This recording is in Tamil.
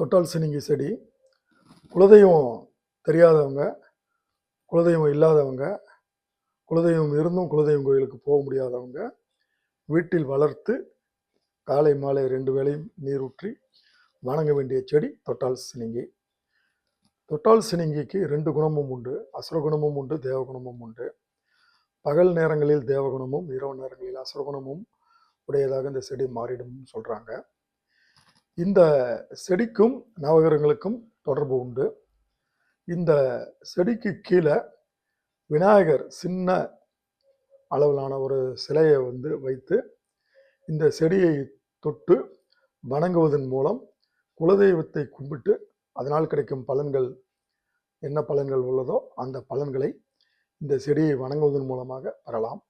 தொட்டால் சினிங்கி செடி குலதெய்வம் தெரியாதவங்க, குலதெய்வம் இல்லாதவங்க, குலதெய்வம் இருந்தும் குலதெய்வம் கோயிலுக்கு போக முடியாதவங்க வீட்டில் வளர்த்து காலை மாலை 2 வேளையும் நீர் ஊற்றி வணங்க வேண்டிய செடி தொட்டால் சினிங்கி. தொட்டால் சினிங்கிக்கு 2 குணமும் உண்டு. அசுரகுணமும் உண்டு, தேவகுணமும் உண்டு. பகல் நேரங்களில் தேவகுணமும், இரவு நேரங்களில் அசுரகுணமும் உடையதாக இந்த செடி மாறிடும் சொல்றாங்க. இந்த செடிக்கும் நவகிரகங்களுக்கும் தொடர்பு உண்டு. இந்த செடிக்கு கீழே விநாயகர் சின்ன அளவிலான ஒரு சிலையை வைத்து இந்த செடியை தொட்டு வணங்குவதன் மூலம் குலதெய்வத்தை கும்பிட்டு அதனால் கிடைக்கும் பலன்கள் என்ன பலன்கள் உள்ளதோ அந்த பலன்களை இந்த செடியை வணங்குவதன் மூலமாக பெறலாம்.